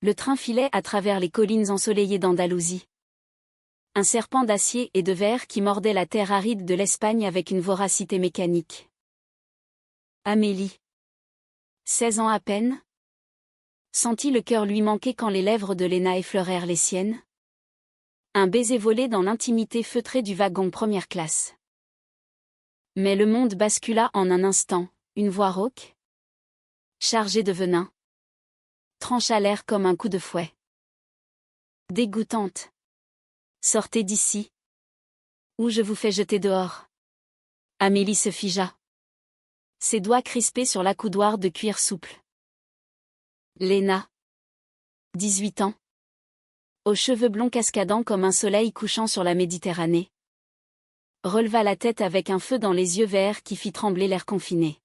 Le train filait à travers les collines ensoleillées d'Andalousie. Un serpent d'acier et de verre qui mordait la terre aride de l'Espagne avec une voracité mécanique. Amélie. 16 ans à peine. Sentit le cœur lui manquer quand les lèvres de Léna effleurèrent les siennes. Un baiser volé dans l'intimité feutrée du wagon première classe. Mais le monde bascula en un instant, une voix rauque, chargée de venin, trancha l'air comme un coup de fouet. Dégoûtante. Sortez d'ici. Ou je vous fais jeter dehors. Amélie se figea. Ses doigts crispés sur l'accoudoir de cuir souple. Léna. 18 ans. Aux cheveux blonds cascadants comme un soleil couchant sur la Méditerranée. Releva la tête avec un feu dans les yeux verts qui fit trembler l'air confiné.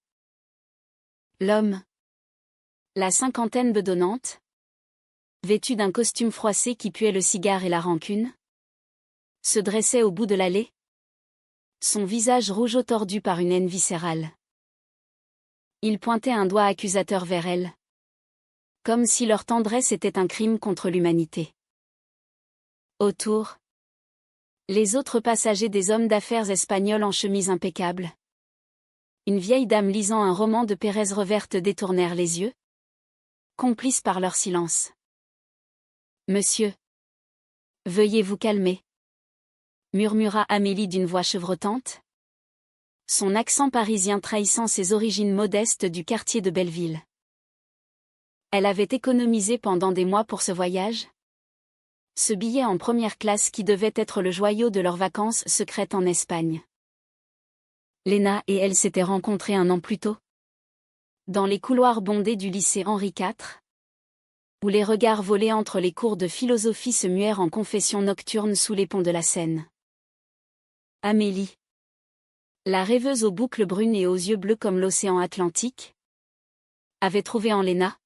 L'homme. La cinquantaine bedonnante. Vêtu d'un costume froissé qui puait le cigare et la rancune. Se dressait au bout de l'allée. Son visage rougeau tordu par une haine viscérale. Il pointait un doigt accusateur vers elle. Comme si leur tendresse était un crime contre l'humanité. Autour. Les autres passagers des hommes d'affaires espagnols en chemise impeccable. Une vieille dame lisant un roman de Pérez Reverte détournèrent les yeux. Complices par leur silence. Monsieur. Veuillez vous calmer. Murmura Amélie d'une voix chevrotante. Son accent parisien trahissant ses origines modestes du quartier de Belleville. Elle avait économisé pendant des mois pour ce voyage. Ce billet en première classe qui devait être le joyau de leurs vacances secrètes en Espagne. Léna et elle s'étaient rencontrées un an plus tôt. Dans les couloirs bondés du lycée Henri IV. Où les regards volés entre les cours de philosophie se muèrent en confessions nocturnes sous les ponts de la Seine. Amélie. La rêveuse aux boucles brunes et aux yeux bleus comme l'océan Atlantique. Avait trouvé en Léna.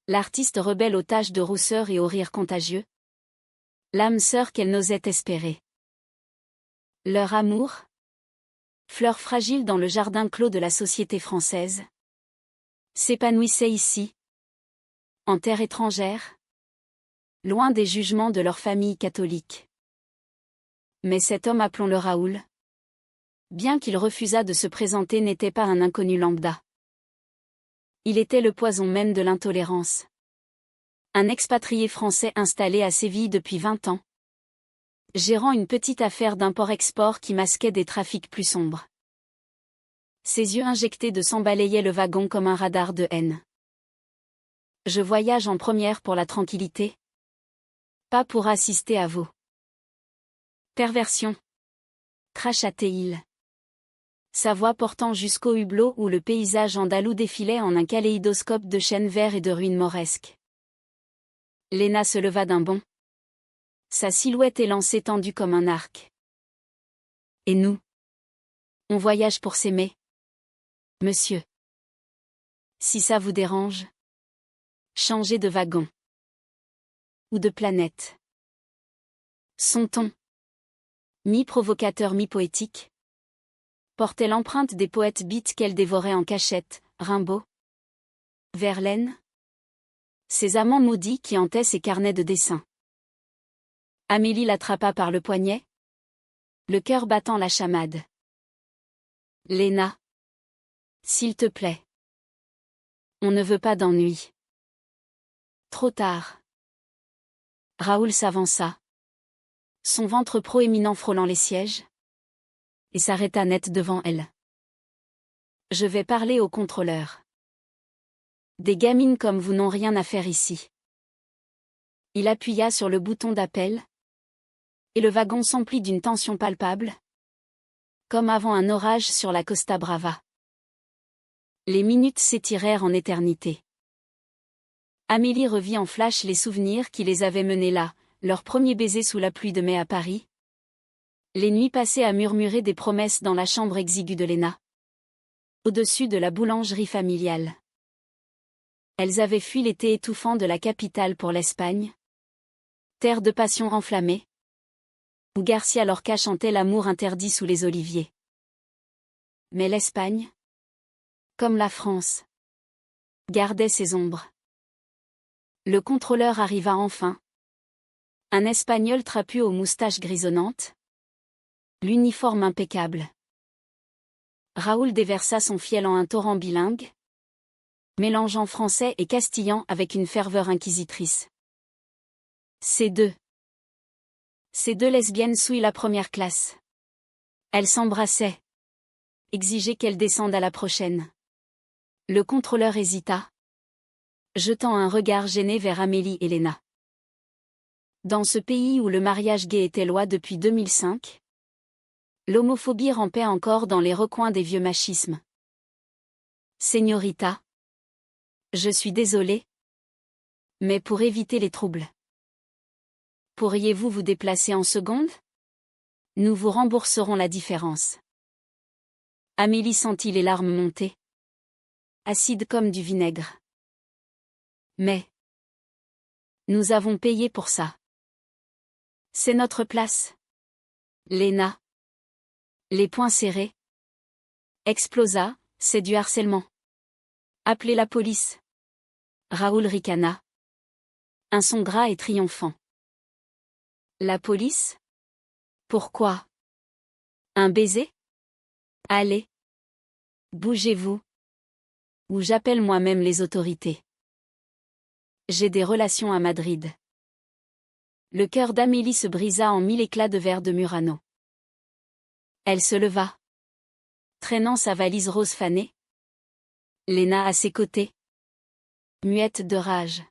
L'artiste rebelle aux taches de rousseur et aux rires contagieux. L'âme sœur qu'elle n'osait espérer. Leur amour. Fleur fragile dans le jardin clos de la société française. S'épanouissait ici. En terre étrangère. Loin des jugements de leur famille catholique. Mais cet homme, appelons-le Raoul. Bien qu'il refusât de se présenter, n'était pas un inconnu lambda. Il était le poison même de l'intolérance. Un expatrié français installé à Séville depuis 20 ans. Gérant une petite affaire d'import-export qui masquait des trafics plus sombres. Ses yeux injectés de sang balayaient le wagon comme un radar de haine. Je voyage en première pour la tranquillité. Pas pour assister à vos perversions. Crachatait-il. Sa voix portant jusqu'au hublot où le paysage andalou défilait en un kaléidoscope de chênes verts et de ruines mauresques. Léna se leva d'un bond. Sa silhouette élancée tendue comme un arc. Et nous? On voyage pour s'aimer. Monsieur. Si ça vous dérange. Changez de wagon. Ou de planète. Son ton. Mi-provocateur mi-poétique. Portait l'empreinte des poètes beats qu'elle dévorait en cachette, Rimbaud. Verlaine. Ces amants maudits qui hantaient ses carnets de dessin. Amélie l'attrapa par le poignet. Le cœur battant la chamade. Léna. S'il te plaît. On ne veut pas d'ennui. Trop tard. Raoul s'avança. Son ventre proéminent frôlant les sièges. Et s'arrêta net devant elle. Je vais parler au contrôleur. Des gamines comme vous n'ont rien à faire ici. Il appuya sur le bouton d'appel. Et le wagon s'emplit d'une tension palpable. Comme avant un orage sur la Costa Brava. Les minutes s'étirèrent en éternité. Amélie revit en flash les souvenirs qui les avaient menés là, leur premier baiser sous la pluie de mai à Paris. Les nuits passées à murmurer des promesses dans la chambre exiguë de Léna. Au-dessus de la boulangerie familiale. Elles avaient fui l'été étouffant de la capitale pour l'Espagne. Terre de passion enflammée. Où Garcia Lorca chantait l'amour interdit sous les oliviers. Mais l'Espagne, comme la France, gardait ses ombres. Le contrôleur arriva enfin. Un Espagnol trapu aux moustaches grisonnantes. L'uniforme impeccable. Raoul déversa son fiel en un torrent bilingue, mélangeant français et castillan avec une ferveur inquisitrice. Ces deux lesbiennes souillent la première classe. Elles s'embrassaient. Exigeaient qu'elles descendent à la prochaine. Le contrôleur hésita, jetant un regard gêné vers Amélie et Léna. Dans ce pays où le mariage gay était loi depuis 2005, l'homophobie rampait encore dans les recoins des vieux machismes. Señorita, je suis désolée, mais pour éviter les troubles, pourriez-vous vous déplacer en seconde? Nous vous rembourserons la différence. Amélie sentit les larmes monter, acides comme du vinaigre. Mais nous avons payé pour ça. C'est notre place. Léna, les poings serrés, explosa, c'est du harcèlement. Appelez la police. Raoul ricana. Un son gras et triomphant. La police? Pourquoi? Un baiser? Allez. Bougez-vous. Ou j'appelle moi-même les autorités. J'ai des relations à Madrid. Le cœur d'Amélie se brisa en 1000 éclats de verre de Murano. Elle se leva, traînant sa valise rose fanée. Léna à ses côtés, muette de rage.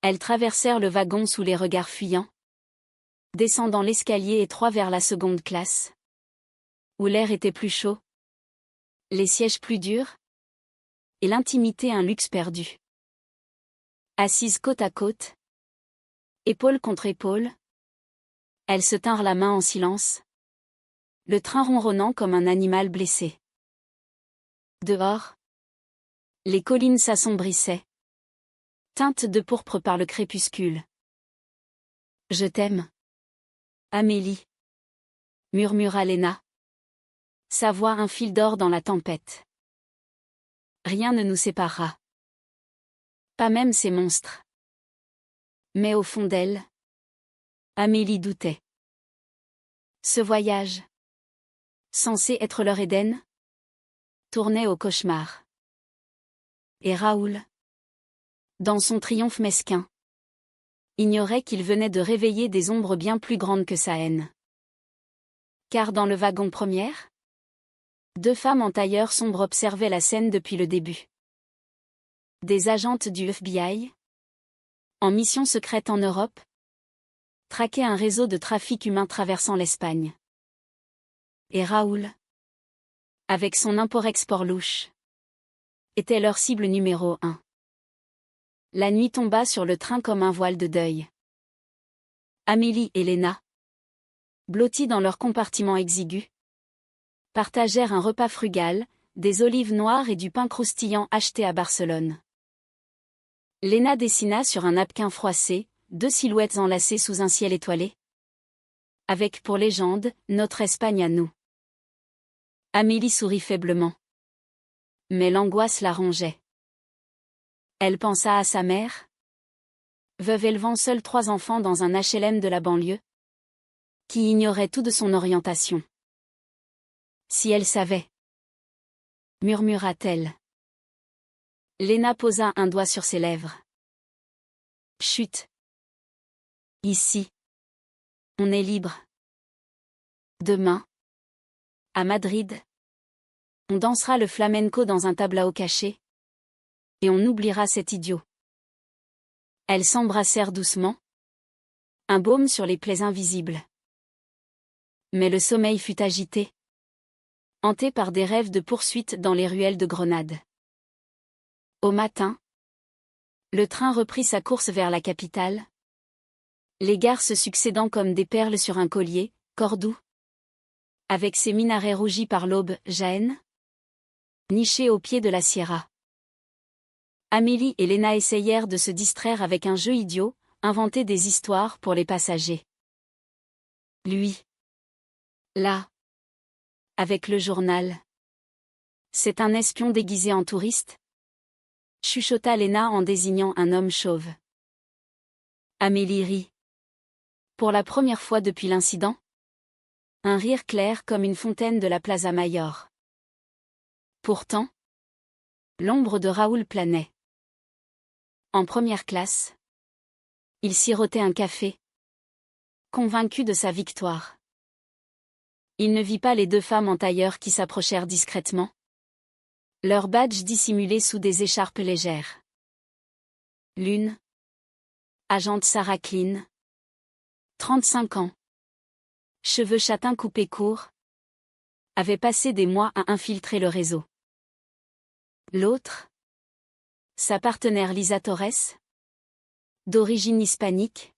Elles traversèrent le wagon sous les regards fuyants, descendant l'escalier étroit vers la seconde classe, où l'air était plus chaud, les sièges plus durs, et l'intimité un luxe perdu. Assises côte à côte, épaule contre épaule, elles se tinrent la main en silence, le train ronronnant comme un animal blessé. Dehors, les collines s'assombrissaient, teintes de pourpre par le crépuscule. Je t'aime, Amélie, murmura Léna, sa voix un fil d'or dans la tempête. Rien ne nous séparera. Pas même ces monstres. Mais au fond d'elle, Amélie doutait. Ce voyage, censé être leur Éden, tournait au cauchemar. Et Raoul, dans son triomphe mesquin, ignorait qu'il venait de réveiller des ombres bien plus grandes que sa haine. Car dans le wagon première, 2 femmes en tailleur sombre observaient la scène depuis le début. Des agentes du FBI, en mission secrète en Europe, traquaient un réseau de trafic humain traversant l'Espagne. Et Raoul, avec son import-export louche, était leur cible numéro 1. La nuit tomba sur le train comme un voile de deuil. Amélie et Léna, blottis dans leur compartiment exigu, partagèrent un repas frugal, des olives noires et du pain croustillant acheté à Barcelone. Léna dessina sur un napkin froissé, 2 silhouettes enlacées sous un ciel étoilé. Avec pour légende, notre Espagne à nous. Amélie sourit faiblement. Mais l'angoisse la rongeait. Elle pensa à sa mère, veuve élevant seule 3 enfants dans un HLM de la banlieue, qui ignorait tout de son orientation. Si elle savait, murmura-t-elle. Léna posa un doigt sur ses lèvres. Chut. Ici, on est libre. Demain, à Madrid, on dansera le flamenco dans un tablao caché, et on oubliera cet idiot. Elles s'embrassèrent doucement, un baume sur les plaies invisibles. Mais le sommeil fut agité, hanté par des rêves de poursuite dans les ruelles de Grenade. Au matin, le train reprit sa course vers la capitale, les gares se succédant comme des perles sur un collier, Cordoue, avec ses minarets rougis par l'aube, Jaén, niché au pied de la Sierra. Amélie et Léna essayèrent de se distraire avec un jeu idiot, inventer des histoires pour les passagers. Lui, là, avec le journal. C'est un espion déguisé en touriste? chuchota Léna en désignant un homme chauve. Amélie rit. Pour la première fois depuis l'incident. Un rire clair comme une fontaine de la Plaza Mayor. Pourtant, l'ombre de Raoul planait. En première classe, il sirotait un café, convaincu de sa victoire. Il ne vit pas les deux femmes en tailleur qui s'approchèrent discrètement. Leurs badges dissimulés sous des écharpes légères. L'une, agente Sarah Klein, 35 ans. Cheveux châtains coupés courts, avait passé des mois à infiltrer le réseau. L'autre, sa partenaire Lisa Torres, d'origine hispanique,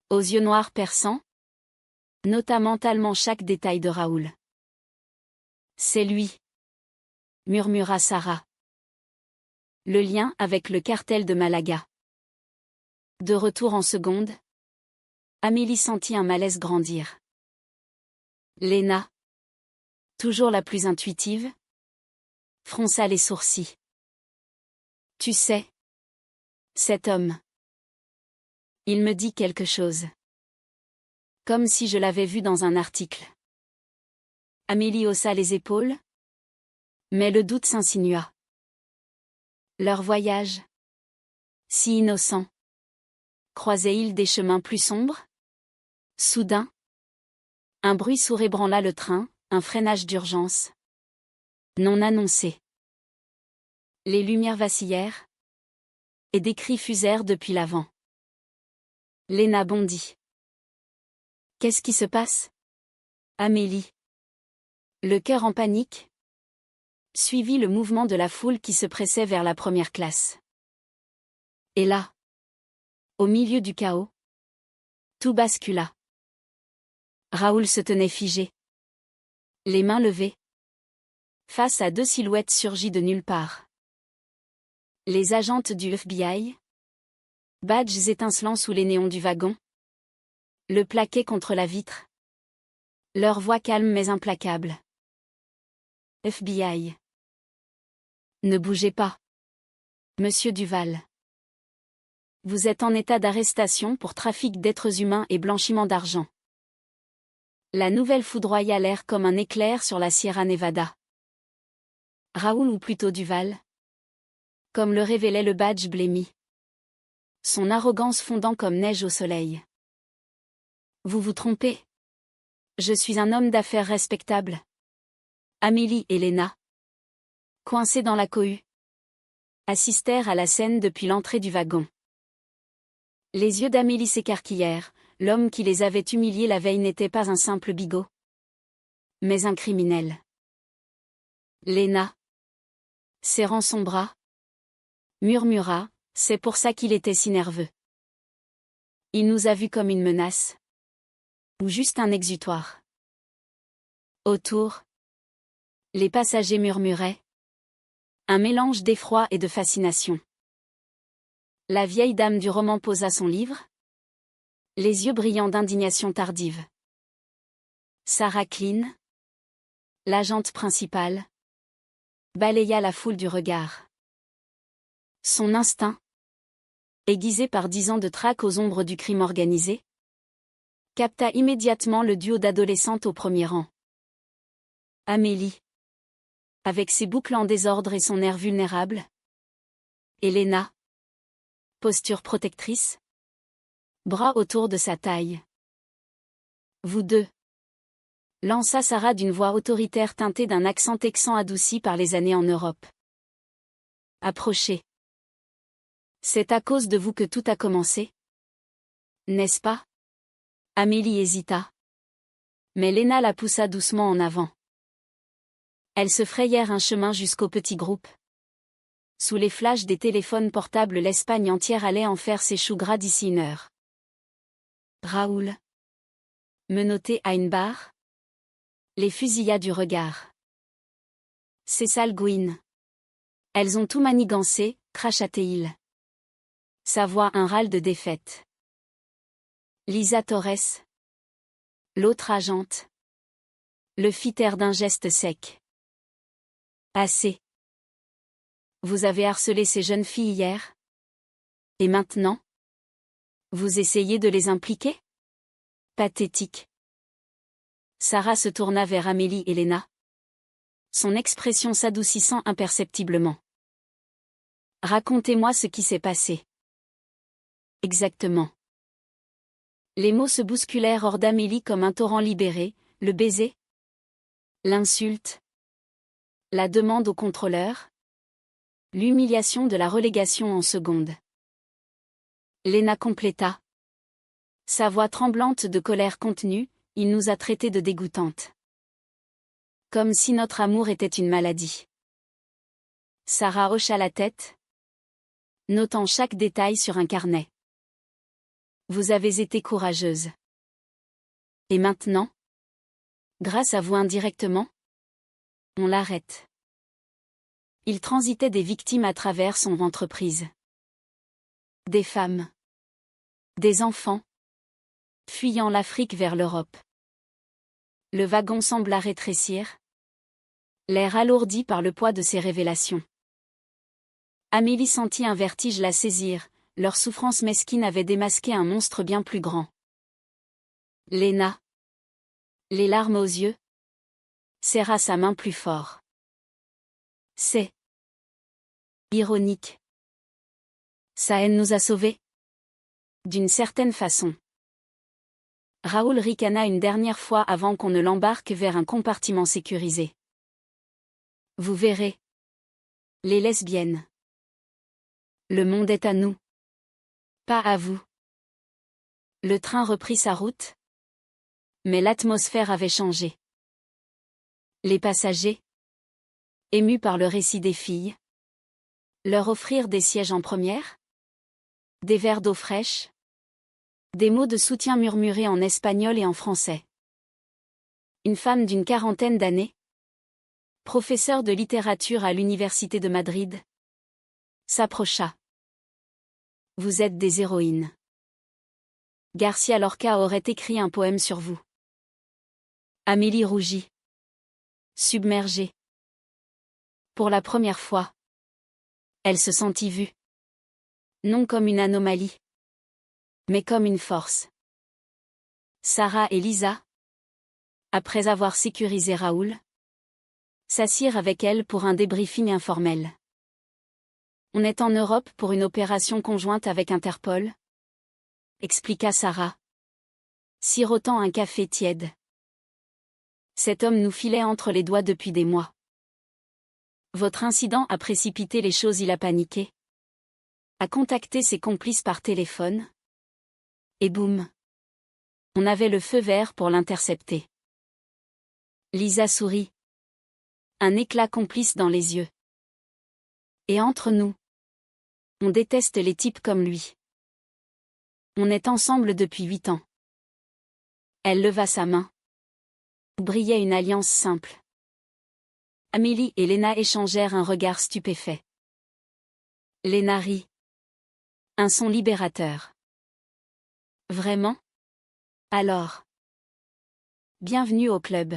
aux yeux noirs perçants, nota mentalement chaque détail de Raoul. C'est lui, murmura Sarah. Le lien avec le cartel de Malaga. De retour en seconde, Amélie sentit un malaise grandir. Léna, toujours la plus intuitive, fronça les sourcils. Tu sais, cet homme. Il me dit quelque chose. Comme si je l'avais vu dans un article. Amélie haussa les épaules. Mais le doute s'insinua. Leur voyage, si innocent, croisait-il des chemins plus sombres? Soudain, un bruit sourd ébranla le train, un freinage d'urgence. Non annoncé. Les lumières vacillèrent, et des cris fusèrent depuis l'avant. Léna bondit. Qu'est-ce qui se passe? Amélie. Le cœur en panique, suivit le mouvement de la foule qui se pressait vers la première classe. Et là, au milieu du chaos, tout bascula. Raoul se tenait figé, les mains levées, face à deux silhouettes surgies de nulle part. Les agentes du FBI, badges étincelants sous les néons du wagon, le plaquaient contre la vitre. Leur voix calme mais implacable. FBI. Ne bougez pas. Monsieur Duval. Vous êtes en état d'arrestation pour trafic d'êtres humains et blanchiment d'argent. La nouvelle foudroya l'air comme un éclair sur la Sierra Nevada. Raoul ou plutôt Duval. Comme le révélait le badge blêmi. Son arrogance fondant comme neige au soleil. Vous vous trompez. Je suis un homme d'affaires respectable. Amélie et Léna, coincés dans la cohue, assistèrent à la scène depuis l'entrée du wagon. Les yeux d'Amélie s'écarquillèrent, l'homme qui les avait humiliés la veille n'était pas un simple bigot, mais un criminel. Léna, serrant son bras, murmura, c'est pour ça qu'il était si nerveux. Il nous a vus comme une menace. Ou juste un exutoire. Autour, les passagers murmuraient. Un mélange d'effroi et de fascination. La vieille dame du roman posa son livre, les yeux brillants d'indignation tardive. Sarah Klein, l'agente principale, balaya la foule du regard. Son instinct, aiguisé par 10 ans de traque aux ombres du crime organisé, capta immédiatement le duo d'adolescentes au premier rang. Amélie, avec ses boucles en désordre et son air vulnérable. Et Léna, posture protectrice, bras autour de sa taille. Vous deux, lança Sarah d'une voix autoritaire teintée d'un accent texan adouci par les années en Europe. Approchez. C'est à cause de vous que tout a commencé? N'est-ce pas? Amélie hésita. Mais Léna la poussa doucement en avant. Elles se frayèrent un chemin jusqu'au petit groupe. Sous les flashs des téléphones portables, l'Espagne entière allait en faire ses choux gras d'ici une heure. Raoul, menotté à une barre, les fusilla du regard. Ces sales gouines. Elles ont tout manigancé, cracha-t-il. Sa voix un râle de défaite. Lisa Torres, l'autre agente, le fit taire d'un geste sec. Assez. Vous avez harcelé ces jeunes filles hier? Et maintenant? Vous essayez de les impliquer? Pathétique. Sarah se tourna vers Amélie et Léna, son expression s'adoucissant imperceptiblement. Racontez-moi ce qui s'est passé. Exactement. Les mots se bousculèrent hors d'Amélie comme un torrent libéré, le baiser, l'insulte, la demande au contrôleur, l'humiliation de la relégation en secondes. Léna compléta. Sa voix tremblante de colère contenue, il nous a traités de dégoûtantes. Comme si notre amour était une maladie. Sarah hocha la tête, notant chaque détail sur un carnet. Vous avez été courageuse. Et maintenant? Grâce à vous indirectement? On l'arrête. Il transitait des victimes à travers son entreprise. Des femmes. Des enfants. Fuyant l'Afrique vers l'Europe. Le wagon sembla rétrécir. L'air alourdi par le poids de ses révélations. Amélie sentit un vertige la saisir, leur souffrance mesquine avait démasqué un monstre bien plus grand. Léna, les larmes aux yeux, serra sa main plus fort. C'est ironique. Sa haine nous a sauvés? D'une certaine façon. Raoul ricana une dernière fois avant qu'on ne l'embarque vers un compartiment sécurisé. Vous verrez. Les lesbiennes. Le monde est à nous. Pas à vous. Le train reprit sa route. Mais l'atmosphère avait changé. Les passagers, émus par le récit des filles, leur offrirent des sièges en première, des verres d'eau fraîche, des mots de soutien murmurés en espagnol et en français. Une femme d'une quarantaine d'années, professeure de littérature à l'université de Madrid, s'approcha. Vous êtes des héroïnes. Garcia Lorca aurait écrit un poème sur vous. Amélie rougit. Submergée. Pour la première fois, elle se sentit vue. Non comme une anomalie, mais comme une force. Sarah et Lisa, après avoir sécurisé Raoul, s'assirent avec elle pour un débriefing informel. On est en Europe pour une opération conjointe avec Interpol, expliqua Sarah, sirotant un café tiède. Cet homme nous filait entre les doigts depuis des mois. Votre incident a précipité les choses, il a paniqué. A contacté ses complices par téléphone. Et boum. On avait le feu vert pour l'intercepter. Lisa sourit. Un éclat complice dans les yeux. Et entre nous, on déteste les types comme lui. On est ensemble depuis 8 ans. Elle leva sa main. Brillait une alliance simple. Amélie et Léna échangèrent un regard stupéfait. Léna rit. Un son libérateur. Vraiment? Alors. Bienvenue au club.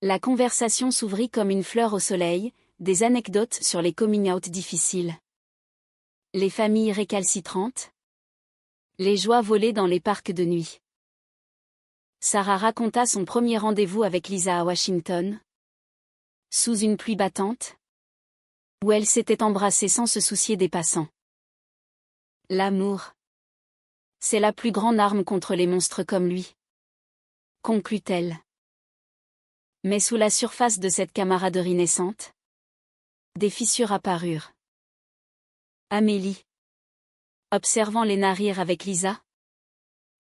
La conversation s'ouvrit comme une fleur au soleil, des anecdotes sur les coming-out difficiles. Les familles récalcitrantes. Les joies volées dans les parcs de nuit. Sarah raconta son premier rendez-vous avec Lisa à Washington. Sous une pluie battante. Où elle s'était embrassée sans se soucier des passants. L'amour. C'est la plus grande arme contre les monstres comme lui. Conclut-elle. Mais sous la surface de cette camaraderie naissante, des fissures apparurent. Amélie, observant Léna rire avec Lisa,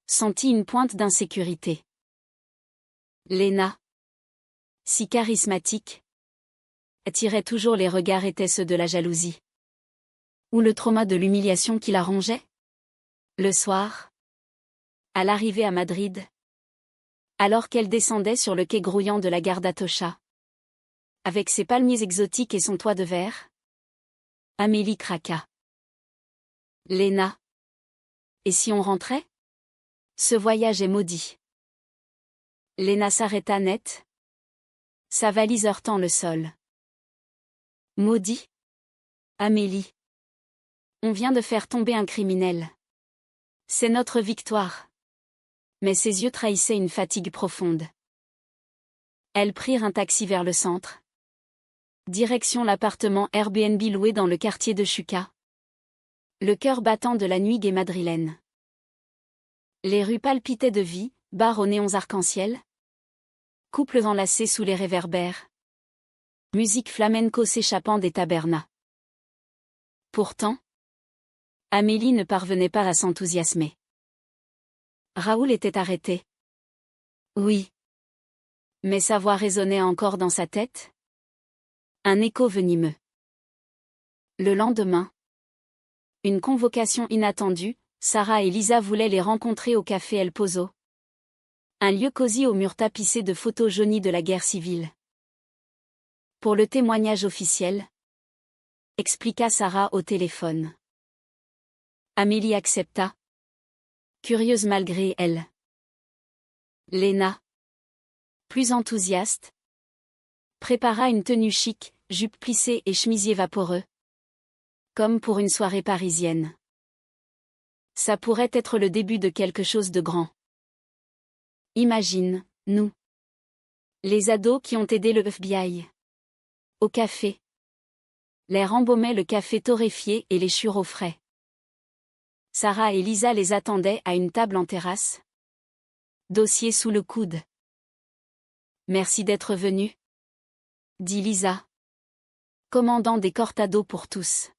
sentit une pointe d'insécurité. Léna, si charismatique, attirait toujours les regards, étaient ceux de la jalousie. Ou le trauma de l'humiliation qui la rongeait? Le soir, à l'arrivée à Madrid, alors qu'elle descendait sur le quai grouillant de la gare d'Atocha, avec ses palmiers exotiques et son toit de verre, Amélie craqua. Léna. Et si on rentrait? Ce voyage est maudit. Léna s'arrêta net, sa valise heurtant le sol. Maudit? Amélie. On vient de faire tomber un criminel. C'est notre victoire. Mais ses yeux trahissaient une fatigue profonde. Elles prirent un taxi vers le centre. Direction l'appartement Airbnb loué dans le quartier de Chuka. Le cœur battant de la nuit gaie madrilène. Les rues palpitaient de vie, bars aux néons arc-en-ciel. Couples enlacés sous les réverbères. Musique flamenco s'échappant des tabernas. Pourtant, Amélie ne parvenait pas à s'enthousiasmer. Raoul était arrêté. Oui. Mais sa voix résonnait encore dans sa tête. Un écho venimeux. Le lendemain. Une convocation inattendue, Sarah et Lisa voulaient les rencontrer au café El Pozo. Un lieu cosy aux murs tapissés de photos jaunies de la guerre civile. Pour le témoignage officiel, expliqua Sarah au téléphone. Amélie accepta. Curieuse malgré elle. Léna, plus enthousiaste, prépara une tenue chic, jupe plissée et chemisier vaporeux. Comme pour une soirée parisienne. Ça pourrait être le début de quelque chose de grand. Imagine, nous. Les ados qui ont aidé le FBI. Au café. L'air embaumait le café torréfié et les churros frais. Sarah et Lisa les attendaient à une table en terrasse. Dossier sous le coude. Merci d'être venus, dit Lisa. Commandant des cortados pour tous.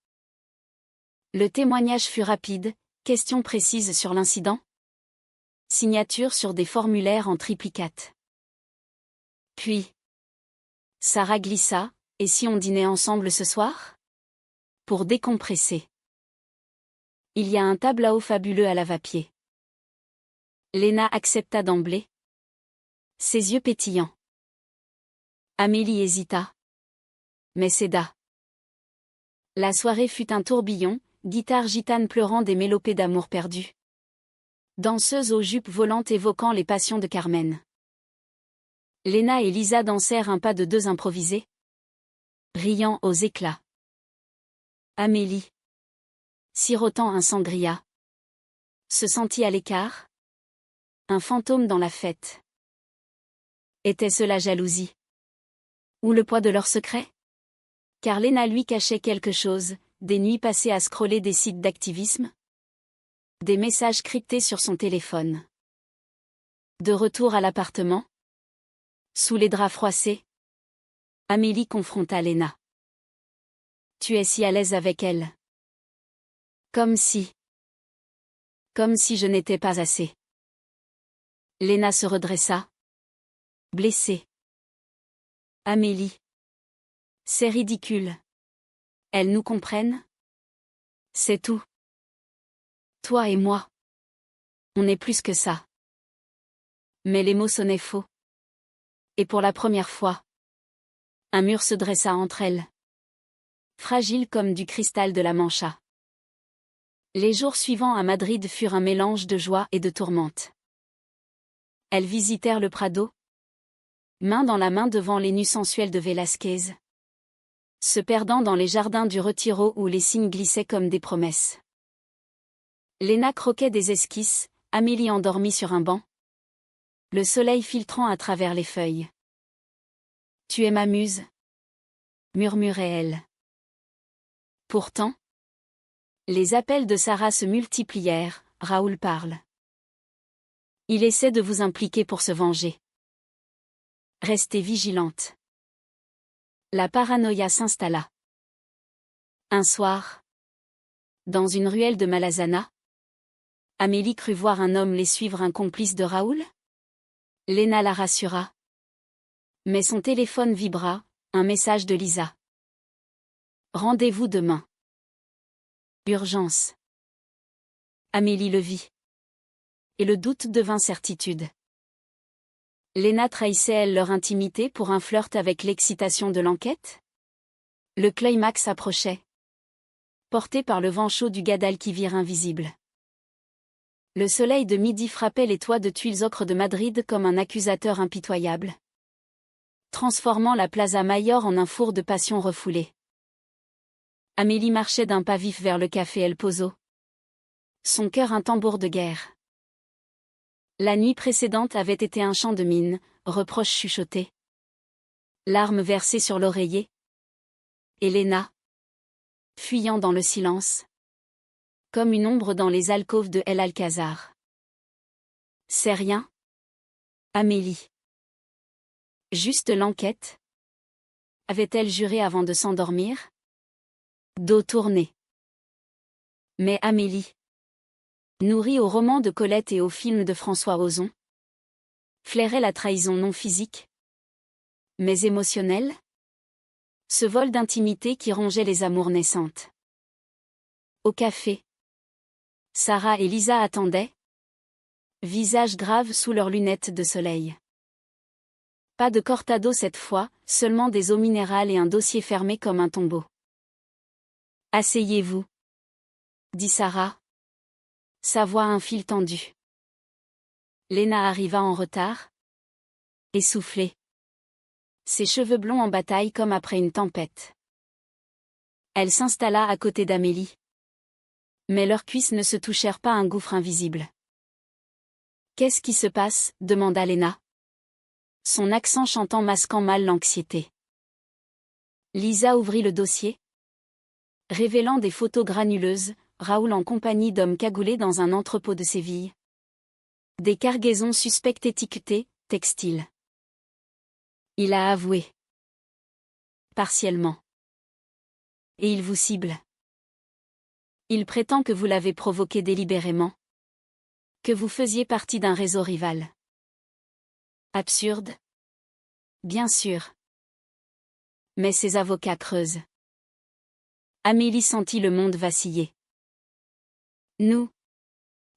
Le témoignage fut rapide, questions précises sur l'incident. Signature sur des formulaires en triplicate. Puis, Sarah glissa, et si on dînait ensemble ce soir? Pour décompresser. Il y a un tableau fabuleux à lavapiés. Léna accepta d'emblée. Ses yeux pétillants. Amélie hésita. Mais céda. La soirée fut un tourbillon, guitare gitane pleurant des mélopées d'amour perdu. Danseuse aux jupes volantes évoquant les passions de Carmen. Léna et Lisa dansèrent un pas de deux improvisé. Riant aux éclats. Amélie. Sirotant un sangria. Se sentit à l'écart. Un fantôme dans la fête. Était-ce la jalousie? Ou le poids de leur secret? Car Léna lui cachait quelque chose, des nuits passées à scroller des sites d'activisme. Des messages cryptés sur son téléphone. De retour à l'appartement. Sous les draps froissés. Amélie confronta Léna. Tu es si à l'aise avec elle. Comme si je n'étais pas assez. Léna se redressa. Blessée. Amélie. C'est ridicule. Elles nous comprennent? C'est tout. Toi et moi. On est plus que ça. Mais les mots sonnaient faux. Et pour la première fois, un mur se dressa entre elles. Fragile comme du cristal de la Mancha. Les jours suivants à Madrid furent un mélange de joie et de tourmente. Elles visitèrent le Prado. Main dans la main devant les nus sensuels de Velázquez. Se perdant dans les jardins du Retiro où les cygnes glissaient comme des promesses. Léna croquait des esquisses, Amélie endormie sur un banc. Le soleil filtrant à travers les feuilles. Tu es ma muse, murmurait-elle. Pourtant, les appels de Sarah se multiplièrent. Raoul parle. Il essaie de vous impliquer pour se venger. Restez vigilante. La paranoïa s'installa. Un soir, dans une ruelle de Malazana, Amélie crut voir un homme les suivre, un complice de Raoul. Léna la rassura. Mais son téléphone vibra, un message de Lisa. Rendez-vous demain. Urgence. Amélie le vit. Et le doute devint certitude. Léna trahissait-elle leur intimité pour un flirt avec l'excitation de l'enquête? Le climax approchait. Porté par le vent chaud du Guadalquivir invisible. Le soleil de midi frappait les toits de tuiles ocre de Madrid comme un accusateur impitoyable. Transformant la Plaza Mayor en un four de passion refoulée. Amélie marchait d'un pas vif vers le café El Pozo. Son cœur un tambour de guerre. La nuit précédente avait été un chant de mine, reproches chuchotés. Larmes versées sur l'oreiller. Elena. Fuyant dans le silence. Comme une ombre dans les alcôves de El Alcazar. C'est rien. Amélie. Juste l'enquête. Avait-elle juré avant de s'endormir? Dos tourné. Mais Amélie. Nourrie aux romans de Colette et aux films de François Ozon. Flairait la trahison non physique. Mais émotionnelle? Ce vol d'intimité qui rongeait les amours naissantes. Au café. Sarah et Lisa attendaient. Visage grave sous leurs lunettes de soleil. Pas de cortado cette fois, seulement des eaux minérales et un dossier fermé comme un tombeau. Asseyez-vous, dit Sarah. Sa voix un fil tendu. Lena arriva en retard. Essoufflée. Ses cheveux blonds en bataille comme après une tempête. Elle s'installa à côté d'Amélie. Mais leurs cuisses ne se touchèrent pas à un gouffre invisible. Qu'est-ce qui se passe? Demanda Lena. Son accent chantant masquant mal l'anxiété. Lisa ouvrit le dossier. Révélant des photos granuleuses, Raoul en compagnie d'hommes cagoulés dans un entrepôt de Séville. Des cargaisons suspectes étiquetées, textiles. Il a avoué. Partiellement. Et il vous cible. Il prétend que vous l'avez provoqué délibérément. Que vous faisiez partie d'un réseau rival. Absurde. Bien sûr. Mais ses avocats creusent. Amélie sentit le monde vaciller. Nous.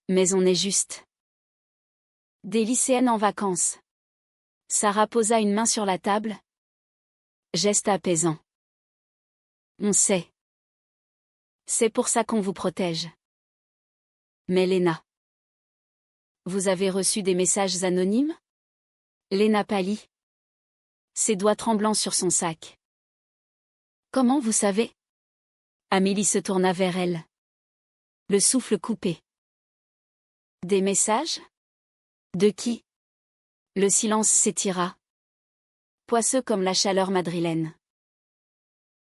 Mais on est juste. Des lycéennes en vacances. Sarah posa une main sur la table. Geste apaisant. On sait. C'est pour ça qu'on vous protège. Mais Lena. Vous avez reçu des messages anonymes? Lena pâlit. Ses doigts tremblants sur son sac. Comment vous savez? Amélie se tourna vers elle. Le souffle coupé. Des messages? De qui? Le silence s'étira. Poisseux comme la chaleur madrilène.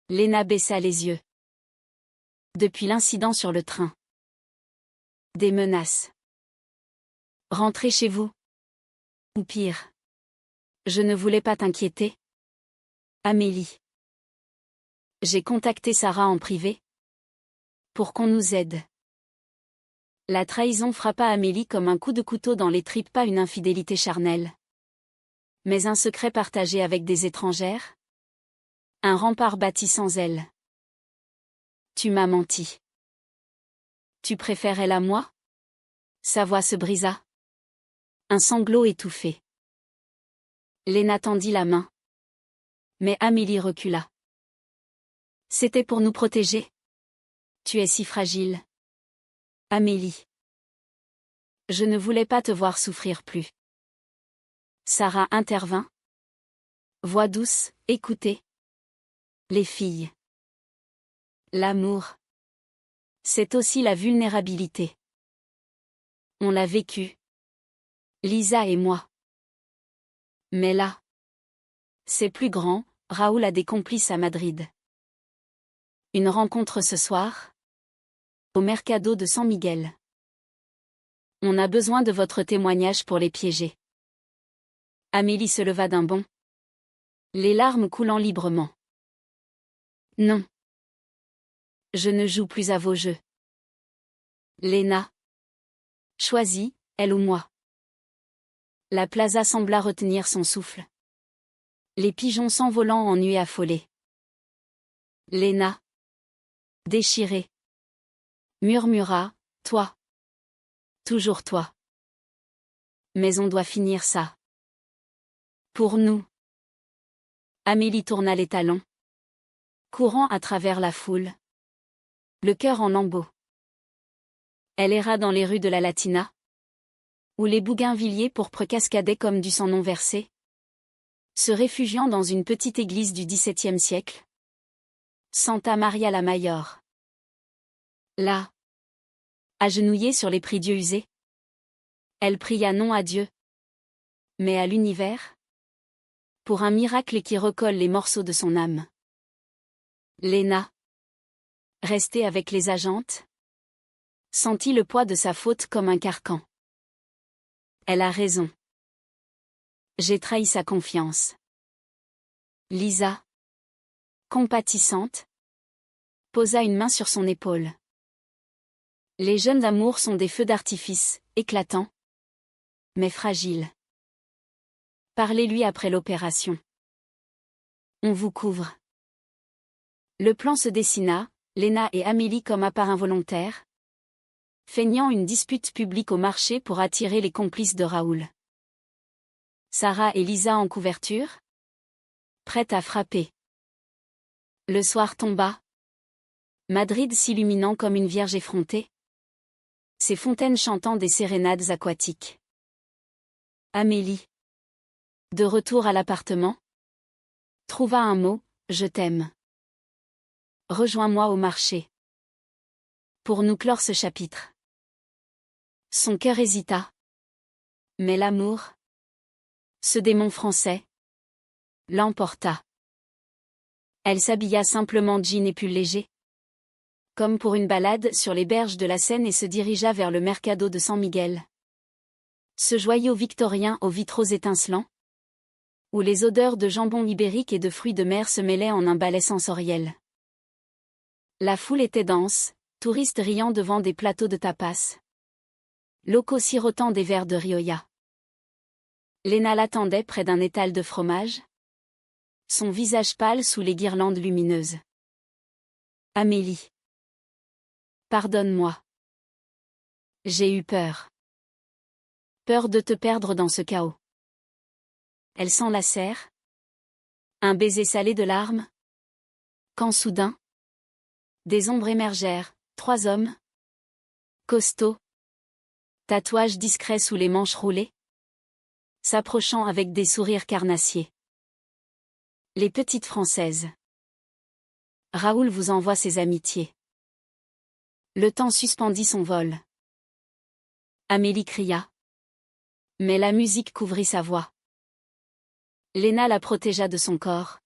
Lena baissa les yeux. Depuis l'incident sur le train. Des menaces. Rentrez chez vous. Ou pire. Je ne voulais pas t'inquiéter. Amélie. J'ai contacté Sarah en privé. Pour qu'on nous aide. La trahison frappa Amélie comme un coup de couteau dans les tripes, pas une infidélité charnelle. Mais un secret partagé avec des étrangères. Un rempart bâti sans elle. Tu m'as menti. Tu préfères elle à moi? Sa voix se brisa. Un sanglot étouffé. Lena tendit la main. Mais Amélie recula. C'était pour nous protéger. Tu es si fragile. Amélie. Je ne voulais pas te voir souffrir plus. Sarah intervint. Voix douce, écoutez. Les filles. L'amour. C'est aussi la vulnérabilité. On l'a vécu. Lisa et moi. Mais là. C'est plus grand, Raoul a des complices à Madrid. Une rencontre ce soir? Au Mercado de San Miguel. On a besoin de votre témoignage pour les piéger. Amélie se leva d'un bond. Les larmes coulant librement. Non. Je ne joue plus à vos jeux. Lena. Choisis, elle ou moi. La plaza sembla retenir son souffle. Les pigeons s'envolant en nuée affolée. Lena. Déchirée. Murmura, toi. Toujours toi. Mais on doit finir ça. Pour nous. Amélie tourna les talons. Courant à travers la foule. Le cœur en lambeaux. Elle erra dans les rues de la Latina. Où les bougainvilliers pourpres cascadaient comme du sang non versé. Se réfugiant dans une petite église du XVIIe siècle. Santa Maria la Mayor. Là, agenouillée sur les prie-dieux usés, elle pria non à Dieu, mais à l'univers, pour un miracle qui recolle les morceaux de son âme. Léna, restée avec les agentes, sentit le poids de sa faute comme un carcan. Elle a raison. J'ai trahi sa confiance. Lisa, compatissante, posa une main sur son épaule. Les jeunes amours sont des feux d'artifice, éclatants, mais fragiles. Parlez-lui après l'opération. On vous couvre. Le plan se dessina, Léna et Amélie comme à part involontaire, feignant une dispute publique au marché pour attirer les complices de Raoul. Sarah et Lisa en couverture, prêtes à frapper. Le soir tomba, Madrid s'illuminant comme une vierge effrontée, ses fontaines chantant des sérénades aquatiques. Amélie, de retour à l'appartement, trouva un mot, je t'aime. Rejoins-moi au marché. Pour nous clore ce chapitre. Son cœur hésita. Mais l'amour, ce démon français, l'emporta. Elle s'habilla simplement jean et pull léger, comme pour une balade sur les berges de la Seine et se dirigea vers le Mercado de San Miguel. Ce joyau victorien aux vitraux étincelants, où les odeurs de jambon ibérique et de fruits de mer se mêlaient en un ballet sensoriel. La foule était dense, touristes riant devant des plateaux de tapas, locaux sirotant des verres de Rioja. Léna l'attendait près d'un étal de fromage, son visage pâle sous les guirlandes lumineuses. Amélie. Pardonne-moi. J'ai eu peur. Peur de te perdre dans ce chaos. Elle s'enlacèrent. Un baiser salé de larmes. Quand soudain, des ombres émergèrent, 3 hommes. Costauds. Tatouages discrets sous les manches roulées. S'approchant avec des sourires carnassiers. Les petites Françaises. Raoul vous envoie ses amitiés. Le temps suspendit son vol. Amélie cria. Mais la musique couvrit sa voix. Léna la protégea de son corps.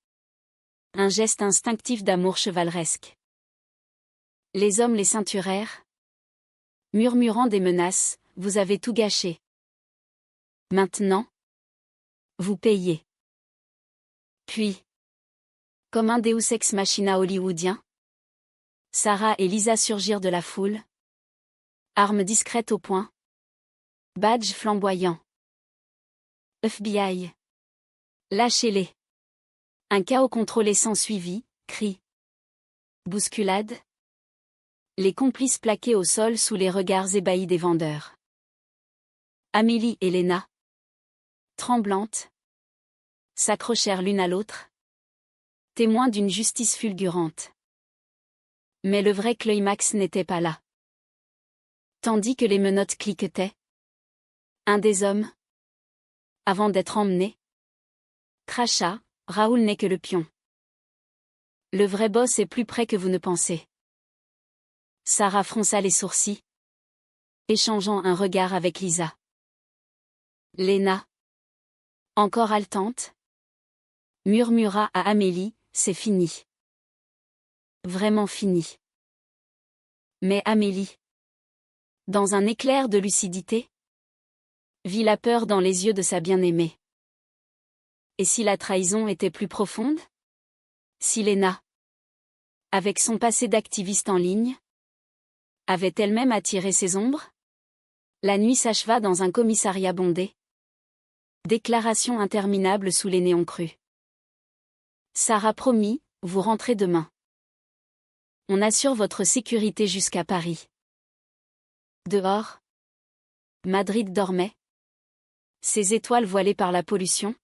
Un geste instinctif d'amour chevaleresque. Les hommes les ceinturèrent. Murmurant des menaces, vous avez tout gâché. Maintenant, vous payez. Puis, comme un Deus ex machina hollywoodien, Sarah et Lisa surgirent de la foule. Armes discrètes au poing. Badge flamboyant. FBI. Lâchez-les. Un chaos contrôlé s'ensuivit, cris. Bousculade. Les complices plaqués au sol sous les regards ébahis des vendeurs. Amélie et Léna, tremblantes, s'accrochèrent l'une à l'autre, témoins d'une justice fulgurante. Mais le vrai climax n'était pas là. Tandis que les menottes cliquetaient, un des hommes, avant d'être emmené, cracha, Raoul n'est que le pion. Le vrai boss est plus près que vous ne pensez. Sarah fronça les sourcils, échangeant un regard avec Lisa. Léna, encore haletante, murmura à Amélie, c'est fini. Vraiment fini. Mais Amélie, dans un éclair de lucidité, vit la peur dans les yeux de sa bien-aimée. Et si la trahison était plus profonde? Si Léna, avec son passé d'activiste en ligne, avait elle-même attiré ses ombres? La nuit s'acheva dans un commissariat bondé. Déclaration interminable sous les néons crus. Sarah promit, vous rentrez demain. On assure votre sécurité jusqu'à Paris. Dehors, Madrid dormait. Ses étoiles voilées par la pollution.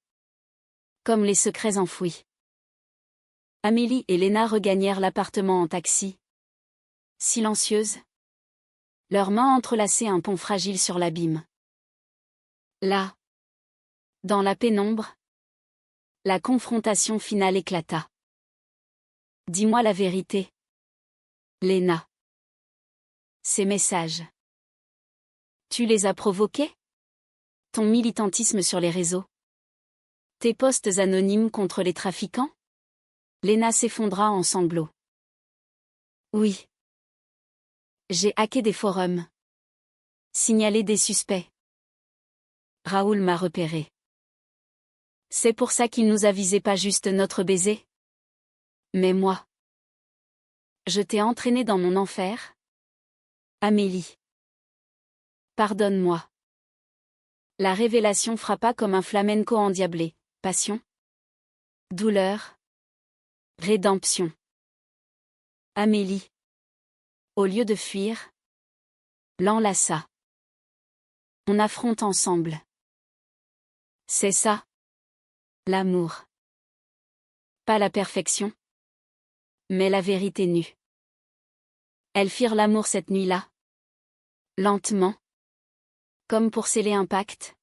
Comme les secrets enfouis. Amélie et Léna regagnèrent l'appartement en taxi. Silencieuses. Leurs mains entrelacées un pont fragile sur l'abîme. Là, dans la pénombre, la confrontation finale éclata. Dis-moi la vérité. Léna. Ces messages. Tu les as provoqués? Ton militantisme sur les réseaux? Tes posts anonymes contre les trafiquants? Léna s'effondra en sanglots. Oui. J'ai hacké des forums. Signalé des suspects. Raoul m'a repéré. C'est pour ça qu'il nous avisait pas juste notre baiser? Mais moi. Je t'ai entraîné dans mon enfer? Amélie. Pardonne-moi. La révélation frappa comme un flamenco endiablé. Passion. Douleur. Rédemption. Amélie. Au lieu de fuir, l'enlaça. On affronte ensemble. C'est ça. L'amour. Pas la perfection. Mais la vérité nue. Elles firent l'amour cette nuit-là. Lentement. Comme pour sceller un pacte.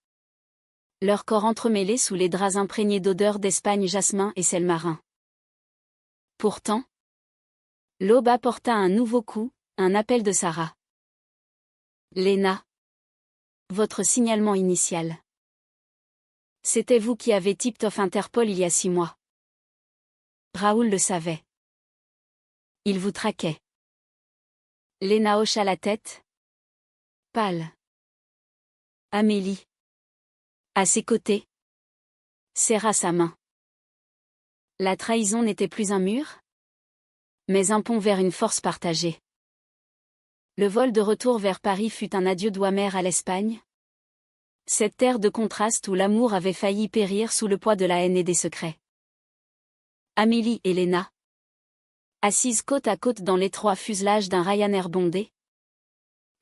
Leurs corps entremêlés sous les draps imprégnés d'odeurs d'Espagne, jasmin et sel marin. Pourtant, l'aube apporta un nouveau coup, un appel de Sarah. Léna. Votre signalement initial. C'était vous qui avez tipped off Interpol il y a 6 mois. Raoul le savait. Il vous traquait. Léna hocha la tête. Pâle. Amélie. À ses côtés. Serra sa main. La trahison n'était plus un mur, mais un pont vers une force partagée. Le vol de retour vers Paris fut un adieu doux amer à l'Espagne. Cette terre de contraste où l'amour avait failli périr sous le poids de la haine et des secrets. Amélie et Léna. Assises côte à côte dans l'étroit fuselage d'un Ryanair bondé,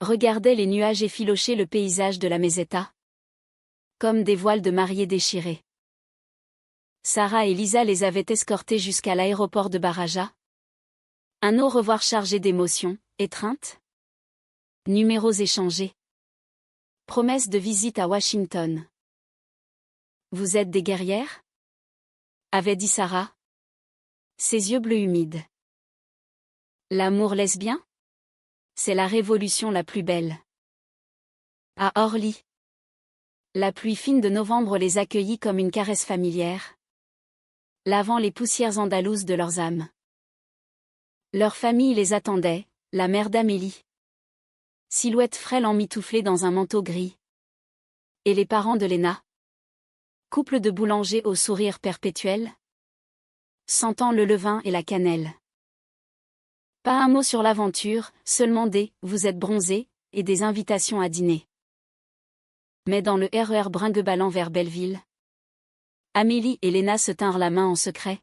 regardaient les nuages effilocher le paysage de la Meseta, comme des voiles de mariés déchirés. Sarah et Lisa les avaient escortés jusqu'à l'aéroport de Baraja. Un au revoir chargé d'émotions, étreintes. Numéros échangés. Promesse de visite à Washington. Vous êtes des guerrières? Avait dit Sarah. Ses yeux bleus humides. L'amour lesbien? C'est la révolution la plus belle. À Orly. La pluie fine de novembre les accueillit comme une caresse familière, lavant les poussières andalouses de leurs âmes. Leur famille les attendait, la mère d'Amélie. Silhouette frêle emmitouflée dans un manteau gris. Et les parents de Léna. Couple de boulangers au sourire perpétuel. Sentant le levain et la cannelle. Pas un mot sur l'aventure, seulement des « vous êtes bronzés » et des invitations à dîner. Mais dans le RER brinque-ballant vers Belleville, Amélie et Léna se tinrent la main en secret.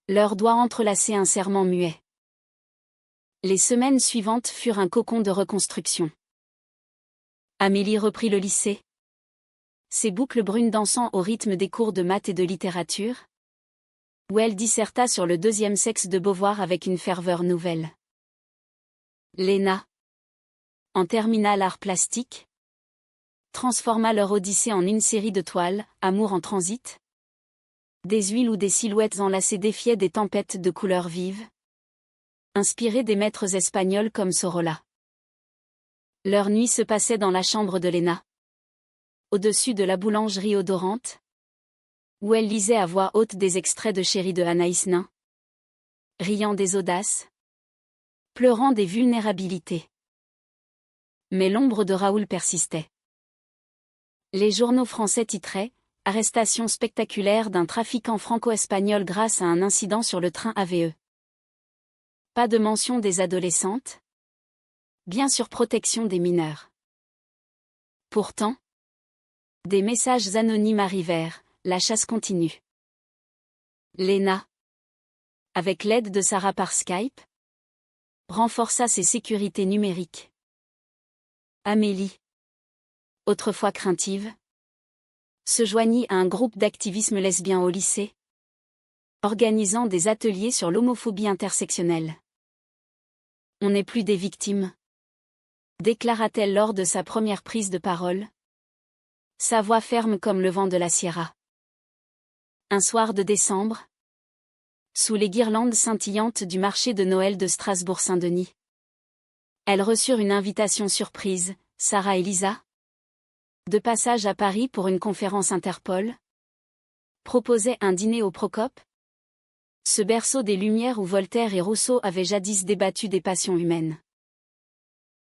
Leurs doigts entrelacés un serment muet. Les semaines suivantes furent un cocon de reconstruction. Amélie reprit le lycée. Ses boucles brunes dansant au rythme des cours de maths et de littérature, où elle disserta sur le deuxième sexe de Beauvoir avec une ferveur nouvelle. Léna, en terminale art plastique, transforma leur odyssée en une série de toiles, amour en transit. Des huiles où des silhouettes enlacées défiaient des tempêtes de couleurs vives, inspirées des maîtres espagnols comme Sorolla. Leur nuit se passait dans la chambre de Léna, au-dessus de la boulangerie odorante, où elle lisait à voix haute des extraits de Chérie de Anaïs Nin, riant des audaces, pleurant des vulnérabilités. Mais l'ombre de Raoul persistait. Les journaux français titraient « Arrestation spectaculaire d'un trafiquant franco-espagnol grâce à un incident sur le train AVE ». Pas de mention des adolescentes. Bien sûr, protection des mineurs. Pourtant, des messages anonymes arrivèrent, la chasse continue. Léna, avec l'aide de Sarah par Skype, renforça ses sécurités numériques. Amélie, autrefois craintive, se joignit à un groupe d'activisme lesbien au lycée, organisant des ateliers sur l'homophobie intersectionnelle. On n'est plus des victimes, déclara-t-elle lors de sa première prise de parole, sa voix ferme comme le vent de la Sierra. Un soir de décembre, sous les guirlandes scintillantes du marché de Noël de Strasbourg-Saint-Denis. Elles reçurent une invitation surprise, Sarah et Lisa. De passage à Paris pour une conférence Interpol. Proposait un dîner au Procope. Ce berceau des Lumières où Voltaire et Rousseau avaient jadis débattu des passions humaines.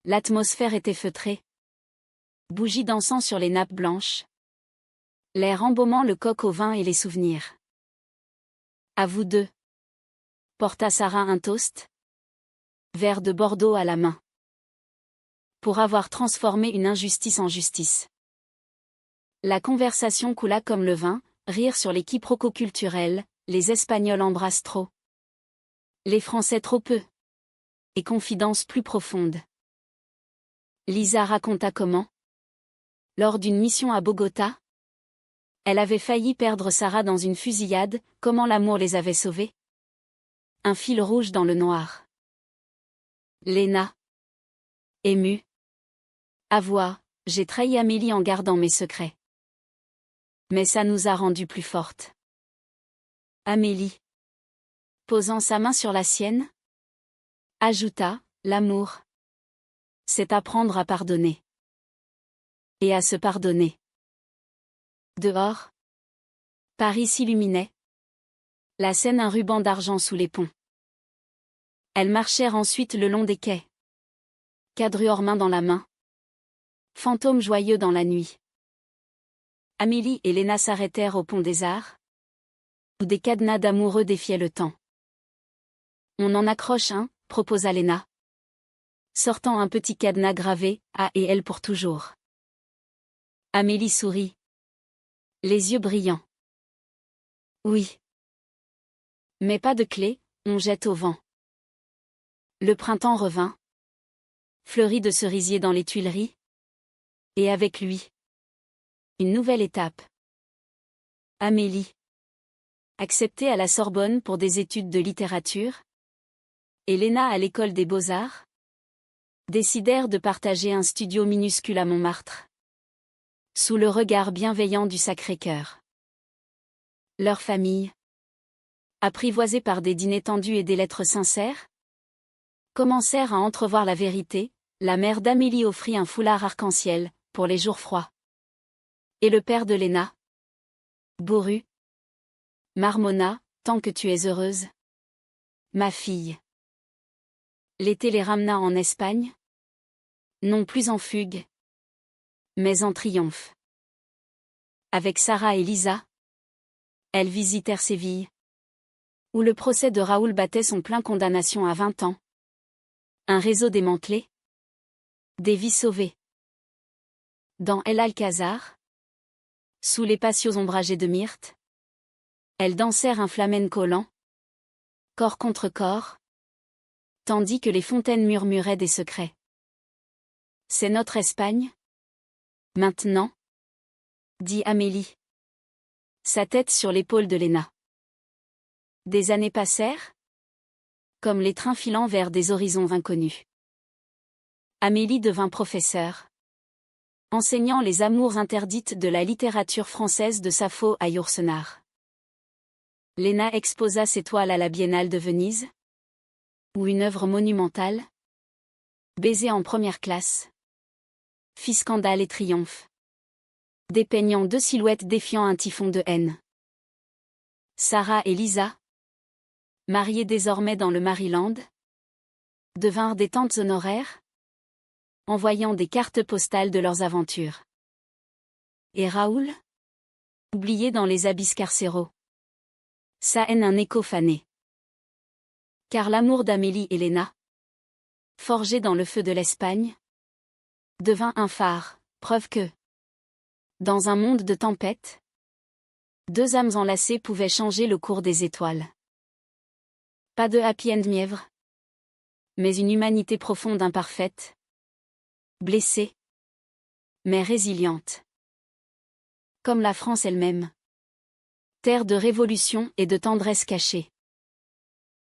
L'atmosphère était feutrée. Bougies d'encens sur les nappes blanches. L'air embaumant le coq au vin et les souvenirs. À vous deux. Porta Sarah un toast. Verre de Bordeaux à la main. Pour avoir transformé une injustice en justice. La conversation coula comme le vin, rire sur les quiproquos culturels, les Espagnols embrassent trop. Les Français trop peu. Et confidences plus profondes. Lisa raconta comment, lors d'une mission à Bogota, elle avait failli perdre Sarah dans une fusillade, comment l'amour les avait sauvés. Un fil rouge dans le noir. Léna. Émue. Avoua, j'ai trahi Amélie en gardant mes secrets. Mais ça nous a rendues plus fortes. Amélie. Posant sa main sur la sienne. Ajouta, l'amour. C'est apprendre à pardonner. Et à se pardonner. Dehors. Paris s'illuminait. La Seine un ruban d'argent sous les ponts. Elles marchèrent ensuite le long des quais. Quadruor main dans la main. Fantômes joyeux dans la nuit. Amélie et Léna s'arrêtèrent au pont des Arts. Où des cadenas d'amoureux défiaient le temps. On en accroche un, proposa Léna. Sortant un petit cadenas gravé, A et L pour toujours. Amélie sourit. Les yeux brillants. Oui. Mais pas de clé, on jette au vent. Le printemps revint. Fleuri de cerisiers dans les Tuileries. Et avec lui. Une nouvelle étape. Amélie. Acceptée à la Sorbonne pour des études de littérature. Et Léna à l'école des Beaux-Arts. Décidèrent de partager un studio minuscule à Montmartre. Sous le regard bienveillant du Sacré-Cœur. Leur famille. Apprivoisée par des dîners tendus et des lettres sincères. Commencèrent à entrevoir la vérité, la mère d'Amélie offrit un foulard arc-en-ciel, pour les jours froids. Et le père de Léna. Bourru. Marmonna, tant que tu es heureuse. Ma fille. L'été les ramena en Espagne. Non plus en fugue. Mais en triomphe. Avec Sarah et Lisa. Elles visitèrent Séville. Où le procès de Raoul battait son plein condamnation à 20 ans. Un réseau démantelé. Des vies sauvées. Dans El Alcázar. Sous les patios ombragés de myrte. Elles dansèrent un flamenco lent. Corps contre corps. Tandis que les fontaines murmuraient des secrets. C'est notre Espagne. Maintenant. Dit Amélie. Sa tête sur l'épaule de Léna. Des années passèrent. Comme les trains filant vers des horizons inconnus. Amélie devint professeure. Enseignant les amours interdites de la littérature française de Sappho à Yourcenar. Léna exposa ses toiles à la Biennale de Venise. Ou une œuvre monumentale. Baiser en première classe. Fit scandale et triomphe. Dépeignant deux silhouettes défiant un typhon de haine. Sarah et Lisa. Mariées désormais dans le Maryland. Devinrent des tantes honoraires. Envoyant des cartes postales de leurs aventures. Et Raoul? Oublié dans les abysses carcéraux. Sa haine un écho fané. Car l'amour d'Amélie et Léna, forgé dans le feu de l'Espagne, devint un phare, preuve que, dans un monde de tempêtes, deux âmes enlacées pouvaient changer le cours des étoiles. Pas de happy end mièvre, mais une humanité profonde imparfaite, blessée, mais résiliente. Comme la France elle-même. Terre de révolution et de tendresse cachée.